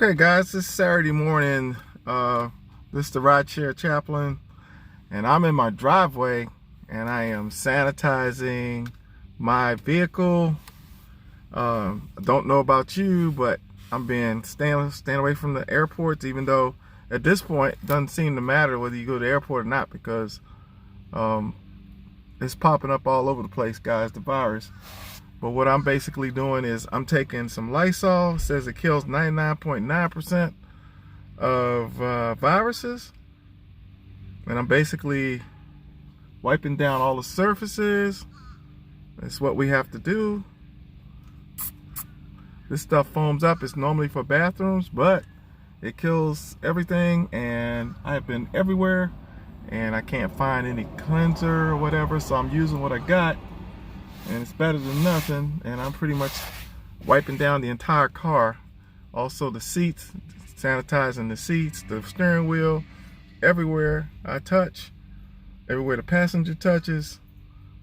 Okay, guys, this is Saturday morning. This is the rideshare chaplain, and I'm in my driveway, and I am sanitizing my vehicle. I don't know about you, but I'm staying away from the airports, even though at this point it doesn't seem to matter whether you go to the airport or not, because it's popping up all over the place, guys, the virus. But what I'm basically doing is I'm taking some Lysol. It says it kills 99.9% of viruses. And I'm basically wiping down all the surfaces. That's what we have to do. This stuff foams up. It's normally for bathrooms, but it kills everything. And I've been everywhere and I can't find any cleanser or whatever. So I'm using what I got. And it's better than nothing, and I'm pretty much wiping down the entire car. Also the seats, sanitizing the seats, the steering wheel, everywhere I touch, everywhere the passenger touches,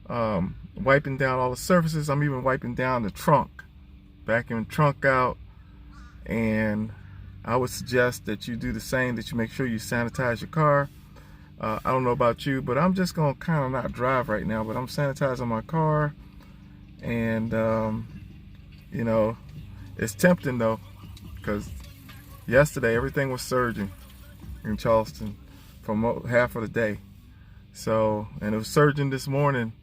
wiping down all the surfaces. I'm even wiping down the trunk, vacuuming the trunk out. And I would suggest that you do the same, that you make sure you sanitize your car. I don't know about you, but I'm just gonna kind of not drive right now, but I'm sanitizing my car. And you know, it's tempting though, because yesterday everything was surging in Charleston for half of the day. So, and it was surging this morning.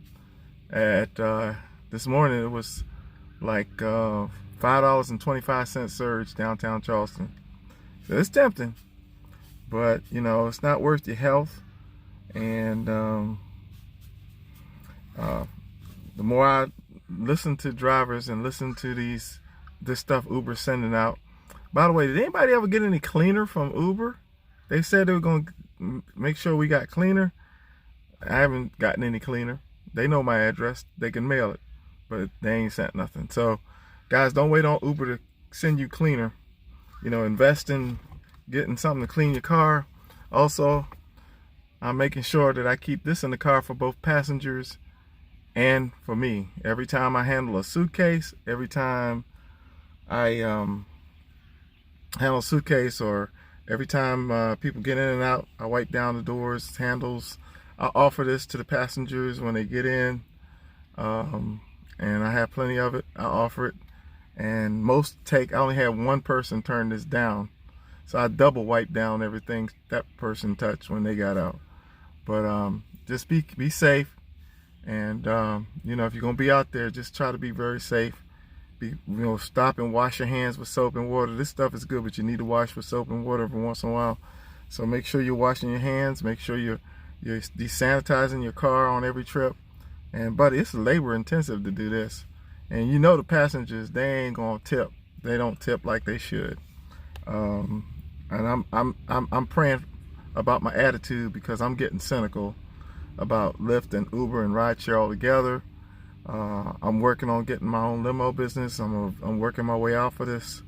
This morning it was like $5.25 surge downtown Charleston. So it's tempting, but you know, it's not worth your health. And the more I listen to drivers and listen to this stuff Uber's sending out. By the way, did anybody ever get any cleaner from Uber? They said they were going to make sure we got cleaner. I haven't gotten any cleaner. They know my address. They can mail it, but they ain't sent nothing. So guys, don't wait on Uber to send you cleaner. You know, invest in getting something to clean your car. Also, I'm making sure that I keep this in the car for both passengers and for me. Every time I handle a suitcase, every time I handle a suitcase, or every time people get in and out, I wipe down the doors, handles. I offer this to the passengers when they get in, and I have plenty of it. I offer it, and I only had one person turn this down, so I double wipe down everything that person touched when they got out. But just be safe. And you know, if you're gonna be out there, just try to be very safe. Stop and wash your hands with soap and water. This stuff is good, but you need to wash with soap and water every once in a while. So make sure you're washing your hands. Make sure you're desanitizing your car on every trip. And buddy, it's labor intensive to do this. And you know, the passengers, they ain't gonna tip. They don't tip like they should. And I'm praying about my attitude, because I'm getting cynical about Lyft and Uber and rideshare all together. I'm working on getting my own limo business. I'm working my way out for this.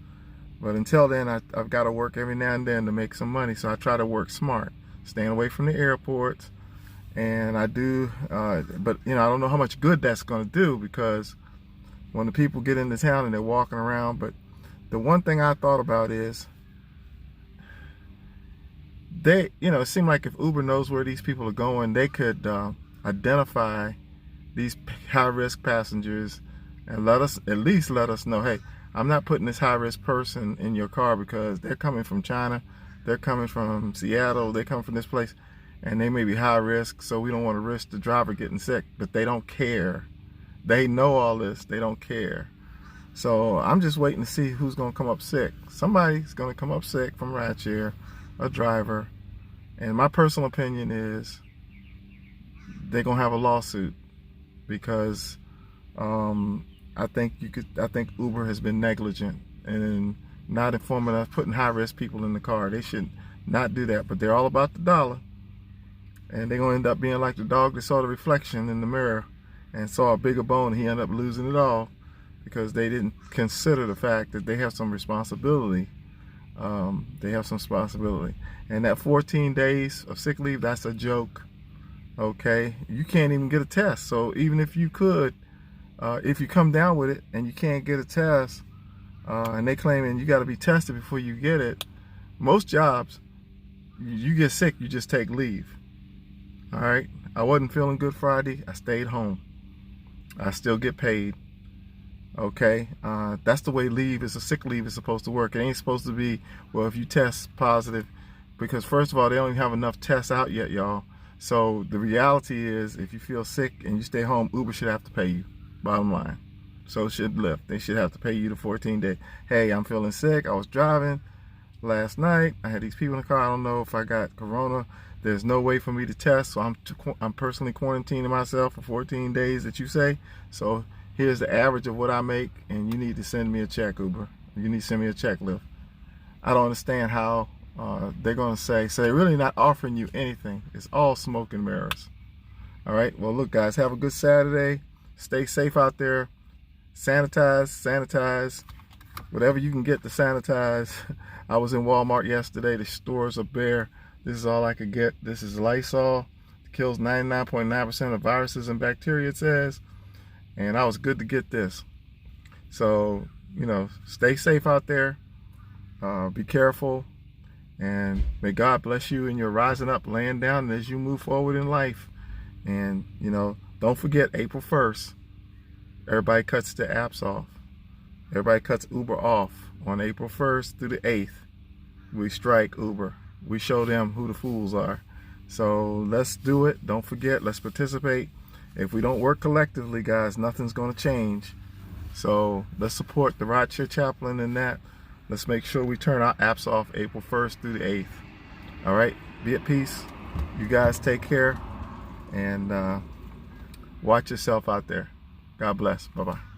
But until then, I've got to work every now and then to make some money. So I try to work smart, staying away from the airports. And I do, but you know, I don't know how much good that's going to do, because when the people get into town and they're walking around. But the one thing I thought about is, it seemed like if Uber knows where these people are going, they could identify these high-risk passengers and at least let us know, hey, I'm not putting this high-risk person in your car because they're coming from China, they're coming from Seattle, they're coming from this place, and they may be high risk, so we don't want to risk the driver getting sick. But they don't care. They know all this. They don't care. So I'm just waiting to see who's going to come up sick. Somebody's going to come up sick from rideshare, a driver. And my personal opinion is they're gonna have a lawsuit, because I think Uber has been negligent and not informing us, putting high-risk people in the car. They should not do that, but they're all about the dollar, and they're gonna end up being like the dog that saw the reflection in the mirror and saw a bigger bone, and he ended up losing it all because they didn't consider the fact that they have some responsibility. And that 14 days of sick leave, that's a joke. Okay, you can't even get a test. So even if you could, if you come down with it and you can't get a test, and they claiming you got to be tested before you get it. Most jobs, you get sick, you just take leave. All right, I wasn't feeling good Friday, I stayed home. I still get paid. Okay, that's the way leave is, a sick leave is supposed to work. It ain't supposed to be, well, if you test positive, because first of all, they don't even have enough tests out yet, y'all. So the reality is, if you feel sick and you stay home, Uber should have to pay you, bottom line. So should Lyft. They should have to pay you the 14-day. Hey, I'm feeling sick, I was driving last night, I had these people in the car, I don't know if I got corona. There's no way for me to test, so I'm personally quarantining myself for 14 days that you say. So here's the average of what I make, and you need to send me a check, Uber. You need to send me a check, Lyft. I don't understand how they're going to say, so they're really not offering you anything. It's all smoke and mirrors. All right, well, look, guys, have a good Saturday. Stay safe out there. Sanitize, whatever you can get to sanitize. I was in Walmart yesterday. The stores are bare. This is all I could get. This is Lysol. It kills 99.9% of viruses and bacteria, it says. And I was good to get this. So, you know, stay safe out there. Be careful. And may God bless you in your rising up, laying down as you move forward in life. And, you know, don't forget April 1st. Everybody cuts the apps off. Everybody cuts Uber off on April 1st through the 8th. We strike Uber. We show them who the fools are. So let's do it. Don't forget, let's participate. If we don't work collectively, guys, nothing's going to change. So let's support the rideshare chaplain in that. Let's make sure we turn our apps off April 1st through the 8th. All right, be at peace. You guys take care, and watch yourself out there. God bless. Bye-bye.